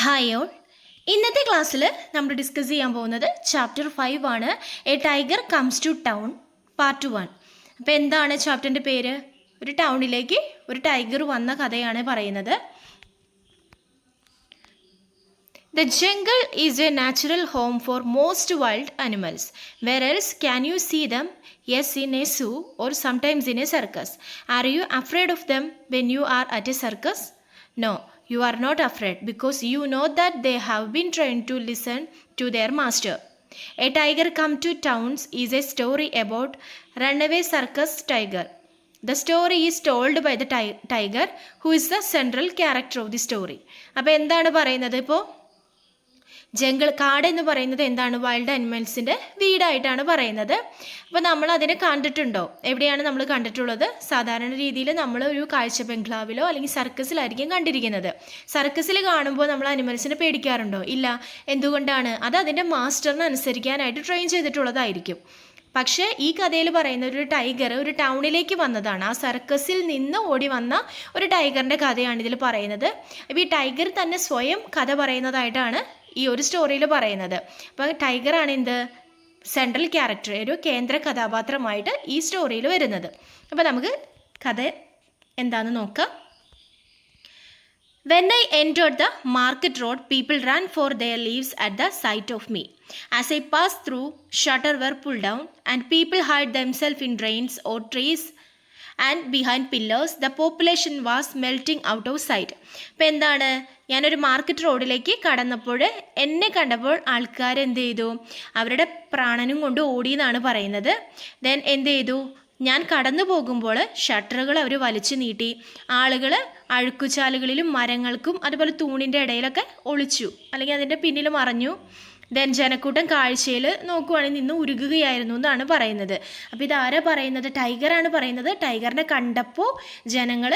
Hi all. ഇന്നത്തെ ക്ലാസ്സിൽ നമ്മൾ ഡിസ്കസ് ചെയ്യാൻ പോകുന്നത് ചാപ്റ്റർ 5 ആണ്. A tiger comes to town part 1. അപ്പോൾ എന്താണ് ചാപ്റ്ററിൻ്റെ പേര്? ഒരു ടൗണിലേക്ക് ഒരു ടൈഗർ വന്ന കഥയാണ് പറയുന്നത്. The jungle is a natural home for most wild animals. Where else can you see them? Yes, in a zoo or sometimes in a circus. Are you afraid of them when you are at a circus? No, you are not afraid because you know that they have been trained to listen to their master. A Tiger Come to Towns is a story about runaway circus tiger. The story is told by the tiger who is the central character of the story. അപ്പോൾ എന്താണ് പറയുന്നത്? ഇപ്പോൾ കാട് എന്ന് പറയുന്നത് എന്താണ്? Wild അനിമൽസിൻ്റെ വീടായിട്ടാണ് പറയുന്നത്. അപ്പോൾ നമ്മൾ അതിനെ കണ്ടിട്ടുണ്ടോ? എവിടെയാണ് നമ്മൾ കണ്ടിട്ടുള്ളത്? സാധാരണ രീതിയിൽ നമ്മൾ ഒരു കാഴ്ച ബംഗ്ലാവിലോ അല്ലെങ്കിൽ സർക്കസിലായിരിക്കും കണ്ടിരിക്കുന്നത്. സർക്കസിൽ കാണുമ്പോൾ നമ്മൾ അനിമൽസിനെ പേടിക്കാറുണ്ടോ? ഇല്ല. എന്തുകൊണ്ടാണ്? അത് അതിൻ്റെ മാസ്റ്ററിനെ അനുസരിക്കാനായിട്ട് ട്രെയിൻ ചെയ്തിട്ടുള്ളതായിരിക്കും. പക്ഷേ ഈ കഥയിൽ പറയുന്ന ഒരു ടൈഗർ ഒരു ടൗണിലേക്ക് വന്നതാണ്. ആ സർക്കസിൽ നിന്ന് ഓടി വന്ന ഒരു ടൈഗറിൻ്റെ കഥയാണ് ഇതിൽ പറയുന്നത്. അപ്പോൾ ഈ ടൈഗർ തന്നെ സ്വയം കഥ പറയുന്നതായിട്ടാണ് ഈ ഒരു സ്റ്റോറിയിൽ പറയുന്നത്. അപ്പോൾ ടൈഗറാണ് എന്ത്? സെൻട്രൽ ക്യാരക്ടർ, ഒരു കേന്ദ്ര കഥാപാത്രമായിട്ട് ഈ സ്റ്റോറിയിൽ വരുന്നത്. അപ്പോൾ നമുക്ക് കഥ എന്താണെന്ന് നോക്കാം. When I entered the market road, people ran for their lives at the sight of me. As I passed through, shutters were pulled down and people hid themselves in drains or trees and behind pillars. The population was melting out of sight. അപ്പോൾ എന്താണ്? ഞാനൊരു market റോഡിലേക്ക് കടന്നപ്പോൾ എന്നെ കണ്ടപ്പോൾ ആൾക്കാർ എന്ത് ചെയ്തു? അവരുടെ പ്രാണനും കൊണ്ട് ഓടിയെന്നാണ് പറയുന്നത്. ദെൻ എന്ത് ചെയ്തു? ഞാൻ കടന്നു പോകുമ്പോൾ ഷട്ടറുകൾ അവർ വലിച്ചു നീട്ടി. ആളുകൾ അഴുക്കുചാലുകളിലും മരങ്ങൾക്കും അതുപോലെ തൂണിൻ്റെ ഇടയിലൊക്കെ ഒളിച്ചു, അല്ലെങ്കിൽ അതിൻ്റെ പിന്നിൽ മറഞ്ഞു. ദെൻ ജനക്കൂട്ടം കാഴ്ചയിൽ നോക്കുവാണെങ്കിൽ നിന്ന് ഉരുകുകയായിരുന്നു എന്നാണ് പറയുന്നത്. അപ്പോൾ ഇതാരാ പറയുന്നത്? ടൈഗറാണ് പറയുന്നത്. ടൈഗറിനെ കണ്ടപ്പോൾ ജനങ്ങൾ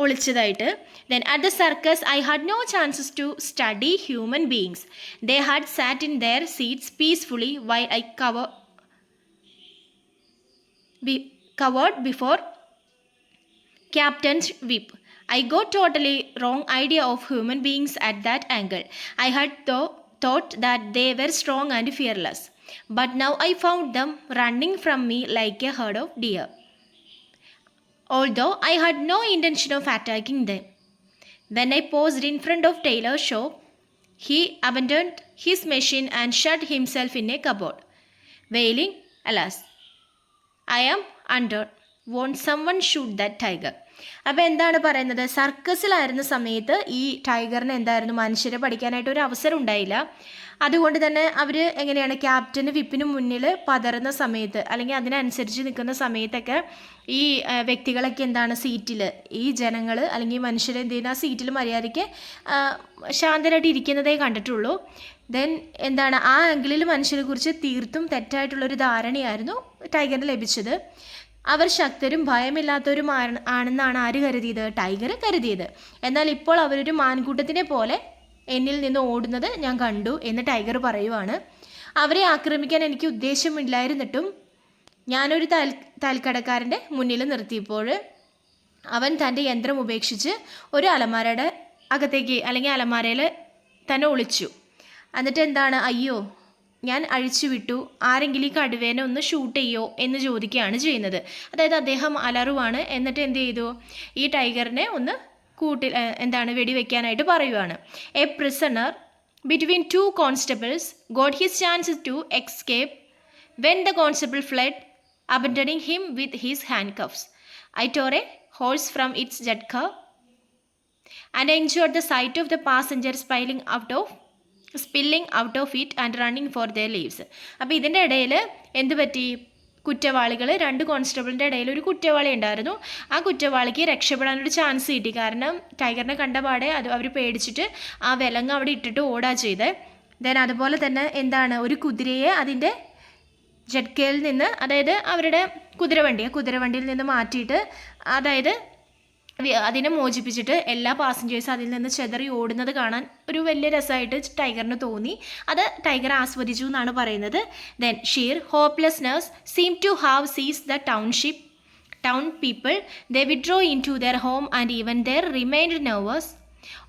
ഒളിച്ചതായിട്ട്. Then at the circus I had no chances to study human beings. They had sat in their seats peacefully why I covered before Captain's whip. I got totally wrong idea of human beings at that angle. I had thought that they were strong and fearless. But now I found them running from me like a herd of deer. Although I had no intention of attacking them. When I paused in front of Taylor's shop, he abandoned his machine and shut himself in a cupboard, wailing, "Alas, I am under. Won't someone shoot that tiger?" അപ്പോൾ എന്താണ് പറയുന്നത്? സർക്കസിലായിരുന്ന സമയത്ത് ഈ ടൈഗറിന് എന്തായിരുന്നു? മനുഷ്യരെ പഠിക്കാനായിട്ട് ഒരു അവസരം ഉണ്ടായില്ല. അതുകൊണ്ട് തന്നെ അവർ എങ്ങനെയാണ് ക്യാപ്റ്റന് വിപ്പിന് മുന്നിൽ പതറുന്ന സമയത്ത് അല്ലെങ്കിൽ അതിനനുസരിച്ച് നിൽക്കുന്ന സമയത്തൊക്കെ ഈ വ്യക്തികളൊക്കെ എന്താണ് സീറ്റിൽ, ഈ ജനങ്ങൾ അല്ലെങ്കിൽ മനുഷ്യർ എന്ത് ചെയ്യുന്ന ആ സീറ്റിൽ മര്യാദയ്ക്ക് ശാന്തരായിട്ട് ഇരിക്കുന്നതേ കണ്ടിട്ടുള്ളൂ. ദെൻ എന്താണ് ആ ആംഗിളിൽ മനുഷ്യരെ കുറിച്ച് തീർത്തും തെറ്റായിട്ടുള്ളൊരു ധാരണയായിരുന്നു ടൈഗറിന് ലഭിച്ചത്. അവർ ശക്തരും ഭയമില്ലാത്തവരും ആണെന്നാണ് ആര് കരുതിയത്? ടൈഗർ കരുതിയത്. എന്നാൽ ഇപ്പോൾ അവരൊരു മാൻകൂട്ടത്തിനെ പോലെ എന്നിൽ നിന്ന് ഓടുന്നത് ഞാൻ കണ്ടു എന്ന് ടൈഗർ പറയുവാണ്. അവരെ ആക്രമിക്കാൻ എനിക്ക് ഉദ്ദേശമില്ലായിരുന്നിട്ടും ഞാനൊരു തൽക്കടക്കാരൻ്റെ മുന്നിൽ നിർത്തിയപ്പോൾ അവൻ തൻ്റെ യന്ത്രം ഉപേക്ഷിച്ച് ഒരു അലമാരയുടെ അകത്തേക്ക് അല്ലെങ്കിൽ അലമാരയിൽ തന്നെ ഒളിച്ചു. എന്നിട്ട് എന്താണ്? അയ്യോ, ഞാൻ അഴിച്ചു വിട്ടു, ആരെങ്കിലും ഈ കടുവേനെ ഒന്ന് ഷൂട്ട് ചെയ്യോ എന്ന് ചോദിക്കുകയാണ് ചെയ്യുന്നത്. അതായത് അദ്ദേഹം അലറുവാണ്. എന്നിട്ട് എന്ത് ചെയ്തു? ഈ ടൈഗറിനെ ഒന്ന് വെടിവെക്കാനായിട്ട് പറയുവാണ്. A prisoner between two constables got his chances to escape when the constable fled, abandoning him with his handcuffs. I tore a horse from its jadka and enjoyed the sight of the passengers spilling out of it and running for their lives. അപ്പോൾ ഇതിൻ്റെ ഇടയിൽ എന്ത് പറ്റി? കുറ്റവാളികൾ, രണ്ട് കോൺസ്റ്റബിളിൻ്റെ ഇടയിൽ ഒരു കുറ്റവാളി ഉണ്ടായിരുന്നു. ആ കുറ്റവാളിക്ക് രക്ഷപ്പെടാനൊരു ചാൻസ് കിട്ടി. കാരണം ടൈഗറിനെ കണ്ടപാടെ അവർ പേടിച്ചിട്ട് ആ വിലങ്ങ് അവിടെ ഇട്ടിട്ട് ഓടാ ചെയ്തത്. ദെൻ അതുപോലെ തന്നെ എന്താണ്? ഒരു കുതിരയെ അതിൻ്റെ ജഡ്കയിൽ നിന്ന്, അതായത് അവരുടെ കുതിരവണ്ടിയിൽ നിന്ന് മാറ്റിയിട്ട്, അതായത് അതിനെ മോചിപ്പിച്ചിട്ട് എല്ലാ പാസഞ്ചേഴ്സും അതിൽ നിന്ന് ചെതറി ഓടുന്നത് കാണാൻ ഒരു വലിയ രസമായിട്ട് ടൈഗറിന് തോന്നി. അത് ടൈഗർ ആസ്വദിച്ചു എന്നാണ് പറയുന്നത്. Then sheer hopelessness seem to have seize the town people. They withdraw into their home and even there remained nervous.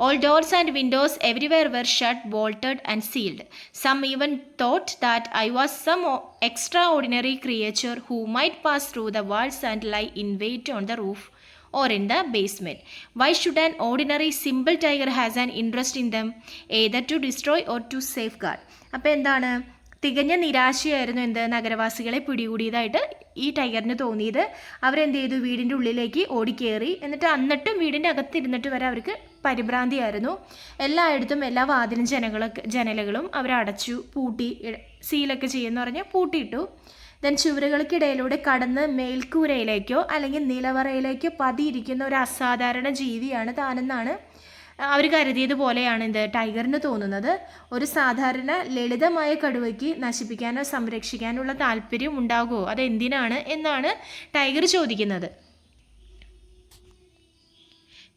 All doors and windows everywhere were shut, bolted, and sealed. Some even thought that I was some extraordinary creature who might pass through the walls and lie in wait on the roof or in the basement. Why should an ordinary simple tiger has an interest in them, either to destroy or to safeguard? അപ്പോൾ എന്താണ്, തികഞ്ഞ നിരാശയായിരുന്നു എന്ത് നഗരവാസികളെ പിടികൂടിയതായിട്ട് ഈ ടൈഗറിന് തോന്നിയത്. അവരെന്ത് ചെയ്തു, വീടിൻ്റെ ഉള്ളിലേക്ക് ഓടിക്കേറി. എന്നിട്ടും വീടിൻ്റെ അകത്തിരുന്നിട്ട് വരെ അവർക്ക് പരിഭ്രാന്തിയായിരുന്നു. എല്ലായിടത്തും എല്ലാ വാതിലും ജനലുകളും അവരടച്ചു, പൂട്ടി, സീലൊക്കെ ചെയ്യുമെന്ന് പറഞ്ഞ് പൂട്ടിയിട്ടു. ദെൻ ചുവരുകൾക്കിടയിലൂടെ കടന്ന് മേൽക്കൂരയിലേക്കോ അല്ലെങ്കിൽ നിലവറയിലേക്കോ പതിയിരിക്കുന്ന ഒരു അസാധാരണ ജീവിയാണ് താനെന്നാണ് അവർ കരുതിയതുപോലെയാണ് എന്ത് ടൈഗറിന് തോന്നുന്നത്. ഒരു സാധാരണ ലളിതമായ കടുവയ്ക്ക് നശിപ്പിക്കാനോ സംരക്ഷിക്കാനുള്ള താല്പര്യം ഉണ്ടാകുമോ, അതെന്തിനാണ് എന്നാണ് ടൈഗർ ചോദിക്കുന്നത്.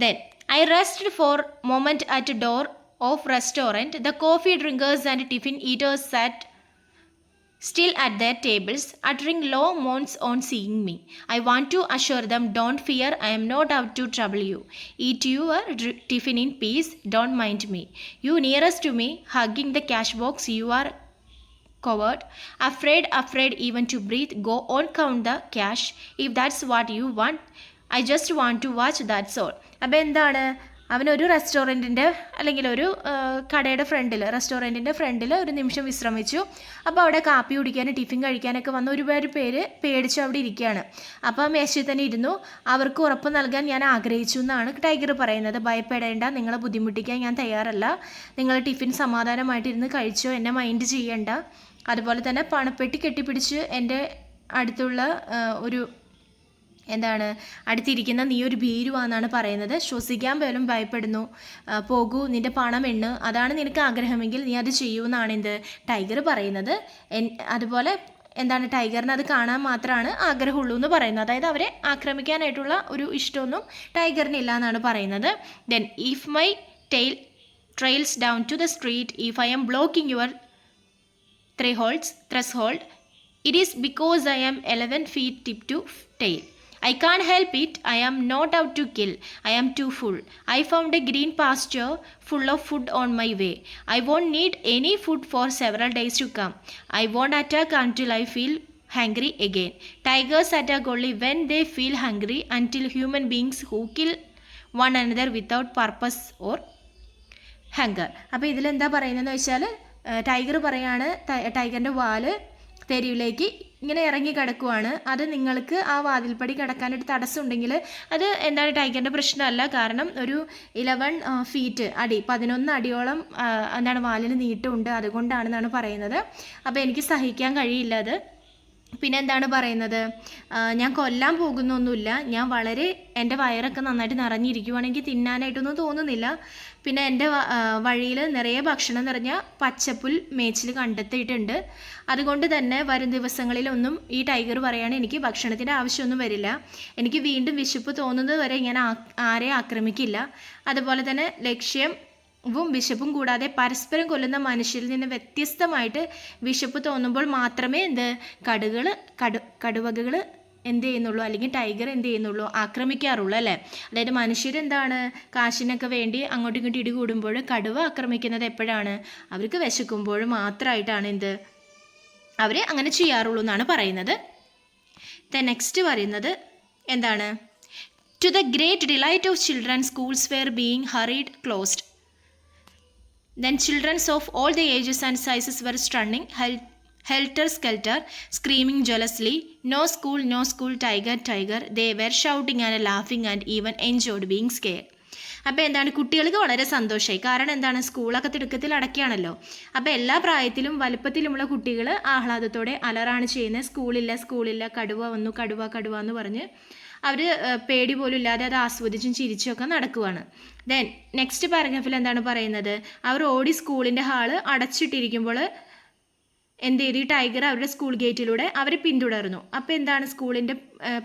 Then I rested for a moment at a door of restaurant. The coffee drinkers and tiffin eaters sat still at their tables, uttering low moans on seeing me. I want to assure them, don't fear, I am not out to trouble you. Eat your tiffin in peace, don't mind me. You nearest to me, hugging the cash box, you are coward, afraid even to breathe. Go on, count the cash if that's what you want. I just want to watch, that's all. അപ്പോൾ എന്താണ്, അവനൊരു റെസ്റ്റോറൻറ്റിൻ്റെ അല്ലെങ്കിൽ ഒരു കടയുടെ റെസ്റ്റോറൻറ്റിൻ്റെ ഫ്രണ്ടിൽ ഒരു നിമിഷം വിശ്രമിച്ചു. അപ്പോൾ അവിടെ കാപ്പി കുടിക്കാനും ടിഫിൻ കഴിക്കാനൊക്കെ വന്ന ഒരുപാട് പേര് പേടിച്ച് അവിടെ ഇരിക്കുകയാണ്. അപ്പോൾ ആ മേശയിൽ തന്നെ ഇരുന്നു. അവർക്ക് ഉറപ്പ് നൽകാൻ ഞാൻ ആഗ്രഹിച്ചു എന്നാണ് ടൈഗർ പറയുന്നത്. ഭയപ്പെടേണ്ട, നിങ്ങളെ ബുദ്ധിമുട്ടിക്കാൻ ഞാൻ തയ്യാറല്ല. നിങ്ങൾ ടിഫിൻ സമാധാനമായിട്ടിരുന്ന് കഴിച്ചോ, എന്നെ മൈൻഡ് ചെയ്യണ്ട. അതുപോലെ തന്നെ പണപ്പെട്ടി കെട്ടിപ്പിടിച്ച് എൻ്റെ അടുത്തുള്ള ഒരു അടുത്തിരിക്കുന്ന നീ ഒരു ഭീരുവാന്നാണ് പറയുന്നത്. ശ്വസിക്കാൻ പോലും ഭയപ്പെടുന്നു. പോകൂ, നിന്റെ പണം എണ്ണ്, അതാണ് നിനക്ക് ആഗ്രഹമെങ്കിൽ നീ അത് ചെയ്യൂന്നാണ് ടൈഗർ പറയുന്നത്. അതുപോലെ ടൈഗറിന് അത് കാണാൻ മാത്രമാണ് ആഗ്രഹമുള്ളൂ എന്ന് പറയുന്നത്. അതായത് അവരെ ആക്രമിക്കാനായിട്ടുള്ള ഒരു ഇഷ്ടമൊന്നും ടൈഗറിനില്ല എന്നാണ് പറയുന്നത്. Then if my tail trails down to the street, if I am blocking your threshold, it is because I am 11 feet tip to tail. I can't help it. I am not out to kill. I am too full. I found a green pasture full of food on my way. I won't need any food for several days to come. I won't attack until I feel hungry again. Tigers attack only when they feel hungry, until human beings who kill one another without purpose or hunger. അപ്പോൾ ഇതിലെന്താ പറയുന്നതെന്ന് വെച്ചാൽ tiger പറയാണ്, ടൈഗറിൻ്റെ വാല് തെരുവിലേക്ക് ഇങ്ങനെ ഇറങ്ങി കിടക്കുവാണ്. അത് നിങ്ങൾക്ക് ആ വാതിൽപ്പടി കിടക്കാനായിട്ട് തടസ്സമുണ്ടെങ്കിൽ അത് ടൈഗറിൻ്റെ പ്രശ്നമല്ല. കാരണം ഒരു 11 ഫീറ്റ് 11 അടിയോളം വാലിന് നീട്ടമുണ്ട്, അതുകൊണ്ടാണെന്നാണ് പറയുന്നത്. അപ്പോൾ എനിക്ക് സഹിക്കാൻ കഴിയില്ല അത്. പിന്നെ പറയുന്നത്, ഞാൻ കൊല്ലാൻ പോകുന്നൊന്നുമില്ല. ഞാൻ എൻ്റെ വയറൊക്കെ നന്നായിട്ട് നിറഞ്ഞിരിക്കുവാണെങ്കിൽ തിന്നാനായിട്ടൊന്നും തോന്നുന്നില്ല. പിന്നെ എൻ്റെ വഴിയിൽ നിറയെ ഭക്ഷണം നിറഞ്ഞ പച്ചപ്പുൽ മേച്ചിൽ കണ്ടെത്തിയിട്ടുണ്ട്. അതുകൊണ്ട് തന്നെ വരും ദിവസങ്ങളിലൊന്നും ഈ ടൈഗർ പറയാണ്, എനിക്ക് ഭക്ഷണത്തിൻ്റെ ആവശ്യമൊന്നും വരില്ല. എനിക്ക് വീണ്ടും വിശപ്പ് തോന്നുന്നത് വരെ ഞാൻ ആരെയും ആക്രമിക്കില്ല. അതുപോലെ തന്നെ വിശപ്പും കൂടാതെ പരസ്പരം കൊല്ലുന്ന മനുഷ്യരിൽ നിന്ന് വ്യത്യസ്തമായിട്ട് വിശപ്പ് തോന്നുമ്പോൾ മാത്രമേ കടുവകൾ എന്ത് ചെയ്യുന്നുള്ളൂ, അല്ലെങ്കിൽ ടൈഗർ എന്ത് ചെയ്യുന്നുള്ളൂ, ആക്രമിക്കാറുള്ളൂ അല്ലേ. അതായത് മനുഷ്യരെന്താണ് കാശിനൊക്കെ വേണ്ടി അങ്ങോട്ടും ഇങ്ങോട്ടും ഇടികൂടുമ്പോൾ കടുവ ആക്രമിക്കുന്നത് എപ്പോഴാണ്, അവർക്ക് വിശക്കുമ്പോൾ മാത്രമായിട്ടാണ് അവർ അങ്ങനെ ചെയ്യാറുള്ളൂ എന്നാണ് പറയുന്നത്. നെക്സ്റ്റ് പറയുന്നത് to the great delight of children, schools were being hurried closed. Then children of all the ages and sizes were running helter-skelter, screaming jealously, no school, tiger, tiger. They were shouting and laughing and even enjoyed being scared. അപ്പോൾ കുട്ടികൾക്ക് വളരെ സന്തോഷമായി. കാരണം സ്കൂളൊക്കെ തിടുക്കത്തിൽ അടയ്ക്കുകയാണല്ലോ. അപ്പോൾ എല്ലാ പ്രായത്തിലും വലുപ്പത്തിലുമുള്ള കുട്ടികൾ ആഹ്ലാദത്തോടെ അലറാണ് ചെയ്യുന്നത്. സ്കൂളില്ല, കടുവ വന്നു, കടുവ എന്ന് പറഞ്ഞ് അവർ പേടി പോലും ഇല്ലാതെ അത് ആസ്വദിച്ചും ചിരിച്ചുമൊക്കെ നടക്കുവാണ്. ദെൻ നെക്സ്റ്റ് പാരഗ്രാഫിൽ പറയുന്നത്, അവർ ഓടി സ്കൂളിൻ്റെ ഹാള് അടച്ചിട്ടിരിക്കുമ്പോൾ എന്ത് ചെയ്തു, ഈ ടൈഗർ അവരുടെ സ്കൂൾ ഗേറ്റിലൂടെ അവരെ പിന്തുടർന്നു. അപ്പോൾ സ്കൂളിൻ്റെ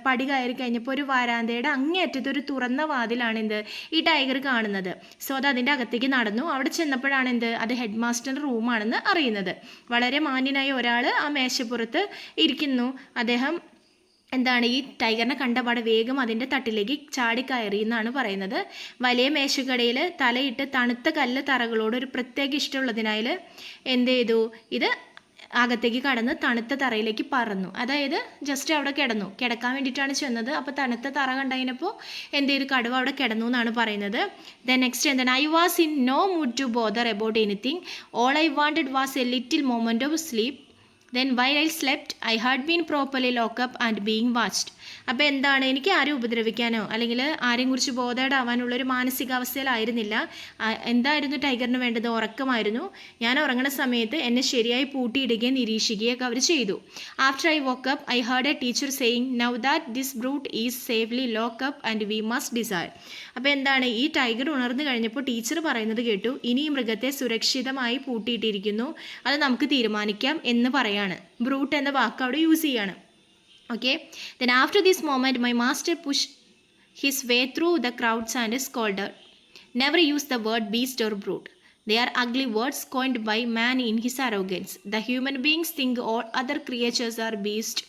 പടി കയറി കഴിഞ്ഞപ്പോൾ ഒരു വരാന്തയുടെ അങ്ങേയറ്റത്ത് ഒരു തുറന്ന വാതിലാണ് ഈ ടൈഗർ കാണുന്നത്. സോ അത് അതിൻ്റെ അകത്തേക്ക് നടന്നു. അവിടെ ചെന്നപ്പോഴാണ് അത് ഹെഡ് മാസ്റ്ററിൻ്റെ റൂമാണെന്ന് അറിയുന്നത്. വളരെ മാന്യനായ ഒരാൾ ആ മേശപ്പുറത്ത് ഇരിക്കുന്നു. അദ്ദേഹം എന്താണ് ഈ ടൈഗറിനെ കണ്ടപാടെ വേഗം അതിൻ്റെ തട്ടിലേക്ക് ചാടിക്കയറി എന്നാണ് പറയുന്നത്. വലിയ മേശക്കടയിൽ തലയിട്ട് തണുത്ത കല്ല് തറകളോട് ഒരു പ്രത്യേക ഇഷ്ടമുള്ളതിനാൽ എന്ത് ചെയ്തു, ഇത് അകത്തേക്ക് കടന്ന് തണുത്ത തറയിലേക്ക് പറന്നു. അതായത് ജസ്റ്റ് അവിടെ കിടക്കാൻ വേണ്ടിയിട്ടാണ് ചെന്നത്. അപ്പോൾ തണുത്ത തറ കണ്ടതിനപ്പോൾ എന്ത് ചെയ്തു, കടുവ അവിടെ കിടന്നു എന്നാണ് പറയുന്നത്. ദെൻ നെക്സ്റ്റ് എന്താണ്, I was in no mood to bother about anything, all I wanted was a little moment of sleep. Then while I slept, I had been properly locked up and being watched. അപ്പോൾ എന്താണ്, എനിക്ക് ആരും ഉപദ്രവിക്കാനോ അല്ലെങ്കിൽ ആരെയും കുറിച്ച് ബോധേഡാവാനുള്ളൊരു മാനസികാവസ്ഥയിലായിരുന്നില്ല. എന്തായിരുന്നു ടൈഗറിന് വേണ്ടത്? ഉറക്കമായിരുന്നു. ഞാൻ ഉറങ്ങുന്ന സമയത്ത് എന്നെ ശരിയായി പൂട്ടിയിടുകയും നിരീക്ഷിക്കുകയൊക്കെ അവർ ചെയ്തു. After I woke up I heard a teacher saying now that this brute is safely lock up and we must decide. അപ്പോൾ എന്താണ്, ഈ ടൈഗർ ഉണർന്നു കഴിഞ്ഞപ്പോൾ ടീച്ചർ പറയുന്നത് കേട്ടു, ഇനി ഈ മൃഗത്തെ സുരക്ഷിതമായി പൂട്ടിയിട്ടിരിക്കുന്നു, അത് നമുക്ക് തീരുമാനിക്കാം എന്ന് പറയാണ്. ബ്രൂട്ട് എന്ന വാക്ക് അവിടെ യൂസ് ചെയ്യാണ്. Okay, then after this moment my master pushed his way through the crowds and scolded, never use the word beast or brute, they are ugly words coined by man in his arrogance. The human beings think all other creatures are beast,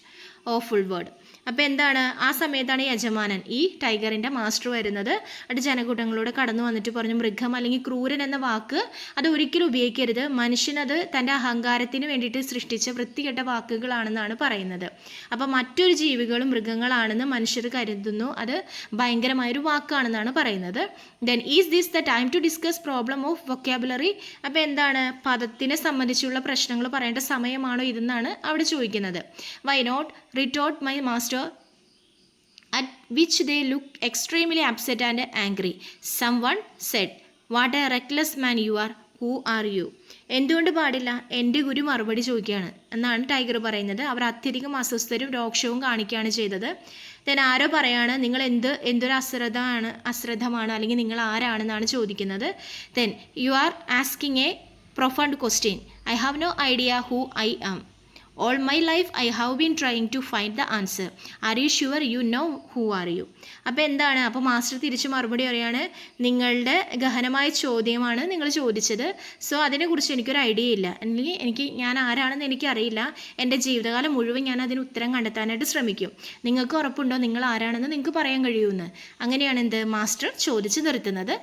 awful word. അപ്പോൾ എന്താണ്, ആ സമയത്താണ് യജമാനൻ, ഈ ടൈഗറിൻ്റെ master വരുന്നത്. അത് ജനകൂട്ടങ്ങളോട് കടന്നു വന്നിട്ട് പറഞ്ഞു, മൃഗം അല്ലെങ്കിൽ ക്രൂരൻ എന്ന വാക്ക് അത് ഒരിക്കലും ഉപയോഗിക്കരുത്, മനുഷ്യനത് തൻ്റെ അഹങ്കാരത്തിന് വേണ്ടിയിട്ട് സൃഷ്ടിച്ച വൃത്തികെട്ട വാക്കുകളാണെന്നാണ് പറയുന്നത്. അപ്പോൾ മറ്റൊരു ജീവികളും മൃഗങ്ങളാണെന്ന് മനുഷ്യർ കരുതുന്നു, അത് ഭയങ്കരമായൊരു വാക്കാണെന്നാണ് പറയുന്നത്. Then is this the time to discuss problem of vocabulary. അപ്പോൾ എന്താണ്, പദത്തിനെ സംബന്ധിച്ചുള്ള പ്രശ്നങ്ങൾ പറയേണ്ട സമയമാണോ ഇതെന്നാണ് അവിടെ ചോദിക്കുന്നത്. Why not, retort my master, at which they looked extremely upset and angry. Someone said, what a reckless man you are, who are you? എന്തുകൊണ്ട് പാടില്ല, എൻ്റെ ഗുരു മറുപടി ചോദിക്കുകയാണ് എന്നാണ് ടൈഗർ പറയുന്നത്. അവർ അത്യധികം അസ്വസ്ഥരും രോക്ഷവും കാണിക്കുകയാണ് ചെയ്തത്. ദെൻ ആരോ പറയാണ്, നിങ്ങൾ എന്തൊരു അശ്രദ്ധമാണ് അല്ലെങ്കിൽ നിങ്ങൾ ആരാണെന്നാണ് ചോദിക്കുന്നത്. Then you are asking a profound question, I have no idea who I am. All my life I have been trying to find the answer. Are you sure you know who are you? അപ്പോൾ എന്താണ്, അപ്പോൾ master തിരിച്ച് മറുപടി പറയാണ്, നിങ്ങളുടെ ഗഹനമായ ചോദ്യമാണ് നിങ്ങൾ ചോദിച്ചത്, സോ അതിനെക്കുറിച്ച് എനിക്കൊരു ഐഡിയ ഇല്ല, അല്ലെങ്കിൽ ഞാൻ ആരാണെന്ന് എനിക്കറിയില്ല, എൻ്റെ ജീവിതകാലം മുഴുവൻ ഞാൻ അതിന് ഉത്തരം കണ്ടെത്താനായിട്ട് ശ്രമിക്കും. നിങ്ങൾക്ക് ഉറപ്പുണ്ടോ നിങ്ങൾ ആരാണെന്ന് നിങ്ങൾക്ക് പറയാൻ കഴിയുമെന്ന്? അങ്ങനെയാണ് എന്ത് മാസ്റ്റർ ചോദിച്ച് നിർത്തുന്നത്.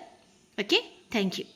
Okay, thank you.